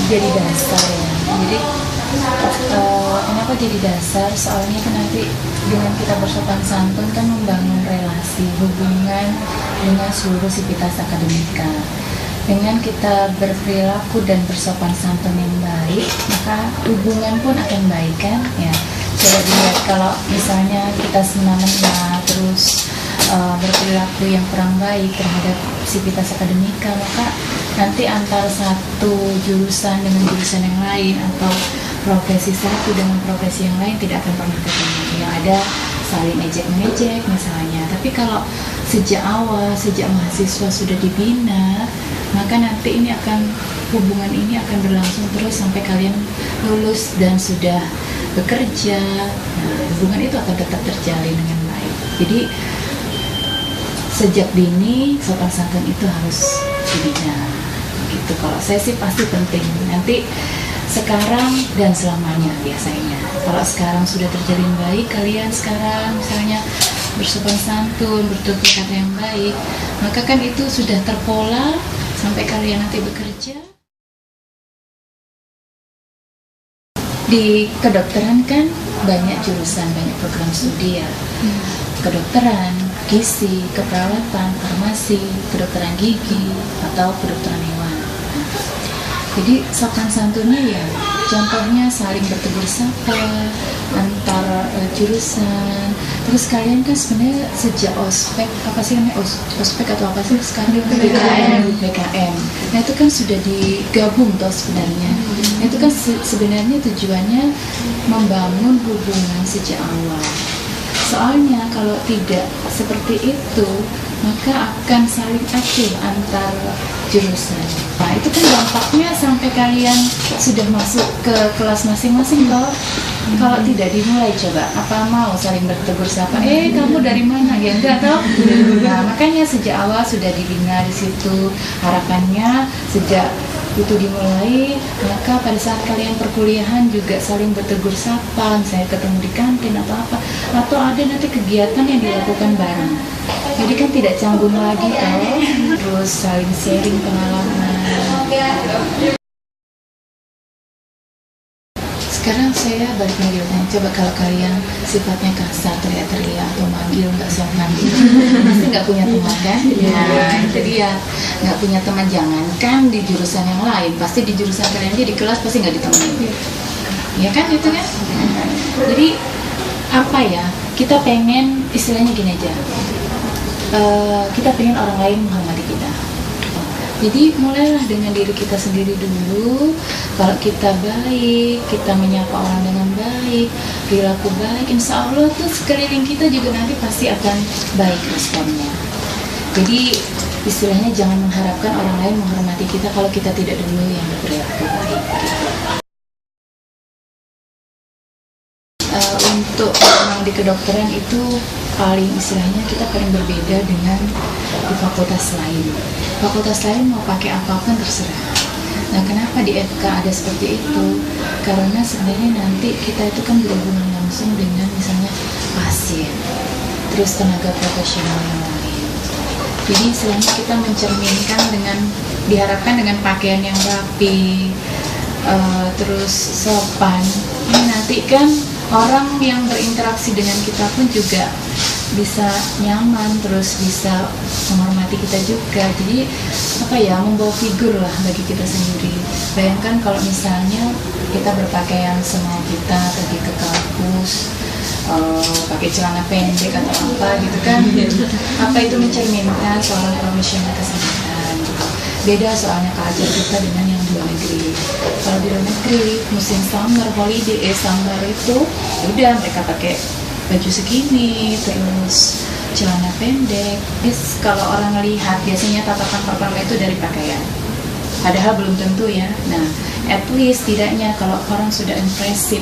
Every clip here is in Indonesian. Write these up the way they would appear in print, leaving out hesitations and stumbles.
jadi dasar ya. Jadi kenapa jadi dasar? Soalnya kan nanti dengan kita bersopan santun kan membangun relasi hubungan dengan seluruh sivitas akademika. Dengan kita berperilaku dan bersopan santun yang baik, maka hubungan pun akan baik kan ya. Coba dilihat kalau misalnya kita semena-mena terus berperilaku yang kurang baik terhadap sivitas akademika, maka nanti antara satu jurusan dengan jurusan yang lain atau profesi satu dengan profesi yang lain tidak akan pernah ketemu. Yang ada saling ejek-mengejek misalnya. Tapi kalau sejak awal, sejak mahasiswa sudah dibina, maka nanti hubungan ini akan berlangsung terus sampai kalian lulus dan sudah bekerja. Nah, hubungan itu akan tetap terjalin dengan baik. Jadi sejak dini sopan santun itu harus dibina. Gitu. Kalau saya sih pasti penting. Nanti sekarang dan selamanya biasanya. Kalau sekarang sudah terjalin baik, kalian sekarang misalnya bersopan santun, bertutur kata yang baik, maka kan itu sudah terpola sampai kalian nanti bekerja. Di kedokteran kan banyak jurusan, banyak program studi ya. Kedokteran, gizi, keperawatan, farmasi, kedokteran gigi, atau kedokteran hewan. Jadi sopan santunnya ya, contohnya saling bertegur sapa antar jurusan. Terus kalian kan sebenarnya sejak ospek, apa sih namanya ospek atau apa sih sekarang BKM. Nah itu kan sudah digabung toh sebenarnya. Nah, itu kan sebenarnya tujuannya membangun hubungan sejak awal. Soalnya kalau tidak seperti itu, maka akan saling acuh antar jurusan. Nah itu kan dampaknya sampai kalian sudah masuk ke kelas masing-masing toh. Kalau tidak dimulai, coba apa mau saling bertegur sapa? Kamu dari mana? Ya enggak toh. Nah makanya sejak awal sudah dibina di situ. Harapannya sejak itu dimulai, maka pada saat kalian perkuliahan juga saling bertegur sapa, misalnya ketemu di kantin atau apa, atau ada nanti kegiatan yang dilakukan bareng. Jadi kan tidak canggung lagi kalau terus saling sharing pengalaman. Sekarang saya balik lagi bertanya, coba kalau kalian sifatnya kasar, teriak-teriak atau manggil nggak sopan, pasti nggak punya teman kan? Nah itu dia, nggak punya teman. Jangankan di jurusan yang lain, pasti di jurusan kalian aja di kelas pasti nggak ditemenin. Ya kan itu kan? Jadi apa ya? Kita pengen istilahnya gini aja. Kita pengen orang lain menghormati kita. Jadi mulailah dengan diri kita sendiri dulu. Kalau kita baik, kita menyapa orang dengan baik, perilaku baik, insya Allah tuh sekeliling kita juga nanti pasti akan baik responnya. Jadi istilahnya jangan mengharapkan orang lain menghormati kita kalau kita tidak dulu yang berperilaku baik. Untuk memang di kedokteran itu paling istilahnya kita paling berbeda dengan di fakultas lain. Fakultas lain mau pakai apapun terserah. Nah kenapa di FK ada seperti itu? Karena sebenarnya nanti kita itu kan berhubungan langsung dengan misalnya pasien, terus tenaga profesional yang lain. Jadi istilahnya kita mencerminkan diharapkan dengan pakaian yang rapi, terus sopan. Ini nanti kan orang yang berinteraksi dengan kita pun juga bisa nyaman, terus bisa menghormati kita juga. Jadi membawa figur lah bagi kita sendiri. Bayangkan kalau misalnya kita berpakaian semau kita pergi ke kampus, pakai celana pendek atau apa gitu kan, apa itu mencerminkan seorang profesional kesehatan gitu. Beda soalnya keadaan kita dengan yang di luar negeri. Kalau di luar negeri musim summer holiday, summer itu udah mereka pakai baju segini, terus celana pendek. Terus kalau orang lihat biasanya tatapan pertama itu dari pakaian. Padahal belum tentu ya. Nah, at least tidaknya kalau orang sudah impresif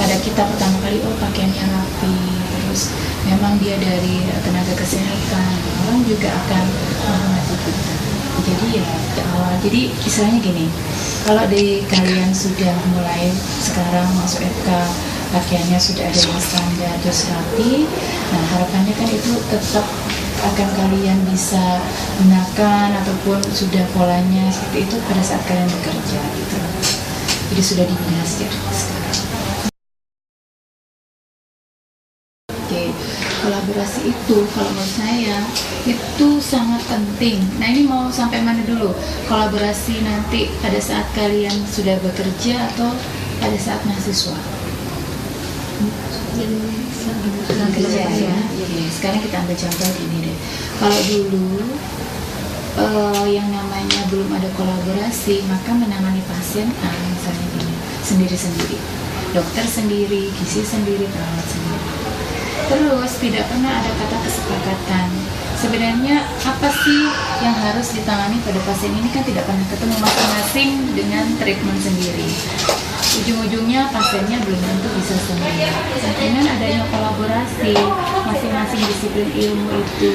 pada kita pertama kali, pakaiannya rapi, terus memang dia dari tenaga kesehatan, orang juga akan menghormati kita. Jadi ya awal. Jadi istilahnya gini, kalau di kalian sudah mulai sekarang masuk FK, pakaiannya sudah ada yang standar terus rapi, nah harapannya kan itu tetap akan kalian bisa gunakan ataupun sudah polanya seperti itu pada saat kalian bekerja gitu. jadi sudah dibina sejak sekarang. Oke, kolaborasi itu kalau menurut saya itu sangat penting. Nah ini mau sampai mana dulu? Kolaborasi nanti pada saat kalian sudah bekerja atau pada saat mahasiswa? Kerja ya. Oke, sekarang kita ambil contoh gini deh. Kalau dulu yang namanya belum ada kolaborasi, maka menangani pasien misalnya gini, sendiri-sendiri. Dokter sendiri, gizi sendiri, perawat sendiri. Terus tidak pernah ada kata kesepakatan. Sebenarnya apa sih yang harus ditangani pada pasien ini, kan tidak pernah ketemu masing-masing dengan treatment sendiri. Ujung-ujungnya pasiennya belum tentu bisa sembuh. Dengan adanya kolaborasi masing-masing disiplin ilmu itu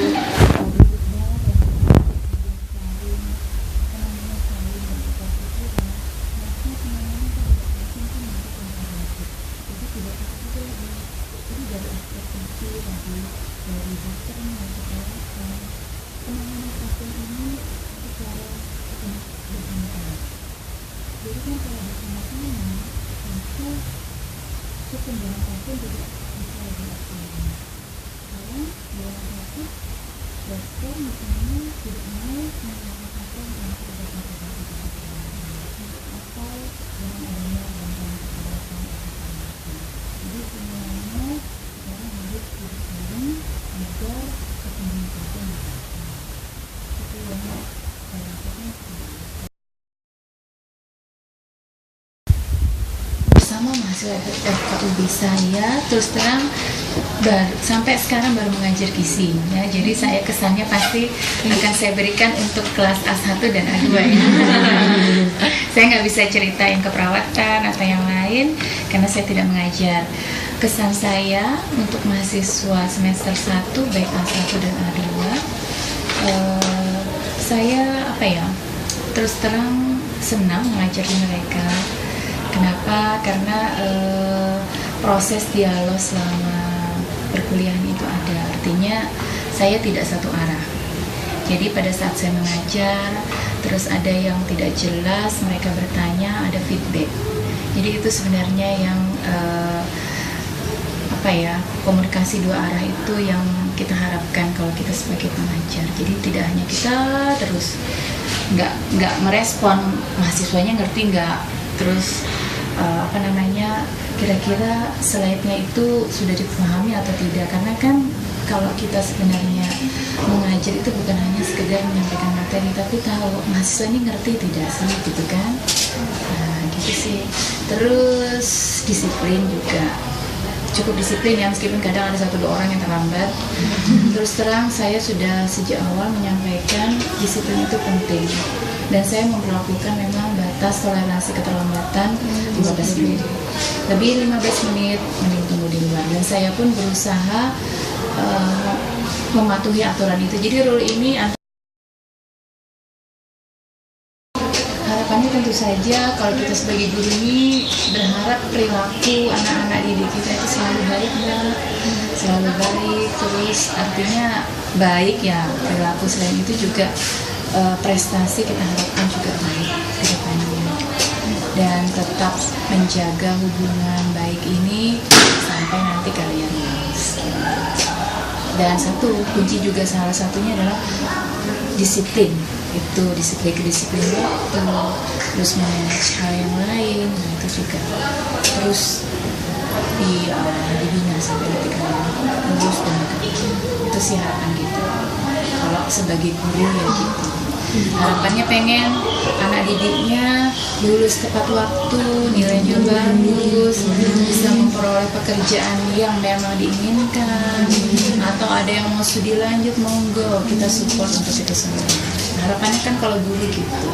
bersama mahasiswa FKUB saya terus terang sampai sekarang baru mengajar gizi ya, jadi saya kesannya pasti akan saya berikan untuk kelas A1 dan A2 ya. Saya nggak bisa ceritain keperawatan atau yang lain karena saya tidak mengajar. Kesan saya untuk mahasiswa semester 1 baik A1 dan A2, saya terus terang senang mengajari mereka. Kenapa? Karena proses dialog selama perkuliahan itu ada, artinya saya tidak satu arah. Jadi pada saat saya mengajar, terus ada yang tidak jelas, mereka bertanya, ada feedback. Jadi itu sebenarnya yang komunikasi dua arah itu yang kita harapkan kalau kita sebagai pengajar. Jadi tidak hanya kita terus nggak merespon, mahasiswanya ngerti nggak, terus kira-kira slide-nya itu sudah dipahami atau tidak, karena kan kalau kita sebenarnya mengajar itu bukan hanya sekedar menyampaikan materi, tapi tahu mahasiswa ini ngerti tidak sih, gitu kan. Nah gitu sih. Terus disiplin juga, cukup disiplin ya, meskipun kadang ada 1-2 orang yang terlambat. Terus terang saya sudah sejak awal menyampaikan disiplin itu penting, dan saya memperlakukan memang batas toleransi keterlambatan 15 menit. Lebih 15 menit mending tunggu di luar, dan saya pun berusaha mematuhi aturan itu. Jadi rule ini harapannya tentu saja kalau kita sebagai guru ini berharap perilaku anak-anak didik kita itu selalu baik, selalu baik. Terus artinya baik ya perilaku, selain itu juga prestasi kita harapkan juga baik ke depannya, dan tetap menjaga hubungan baik ini sampai nanti kalian lulus. Dan kunci juga salah satunya adalah disiplin. Itu disiplin waktu, terus manage hal yang lain, nah itu juga terus dibina sampai nanti kalian lulus dan bekerja. Itu sih harapan gitu. Kalau sebagai guru ya gitu. Harapannya pengen anak didiknya lulus tepat waktu, nilainya bagus, bisa memperoleh pekerjaan yang memang diinginkan, atau ada yang mau studi lanjut, monggo kita support untuk itu semua. Harapannya kan kalau guru gitu.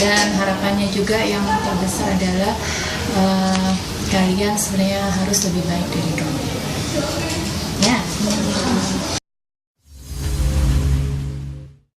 Dan harapannya juga yang terbesar adalah kalian sebenarnya harus lebih baik dari dulu ya.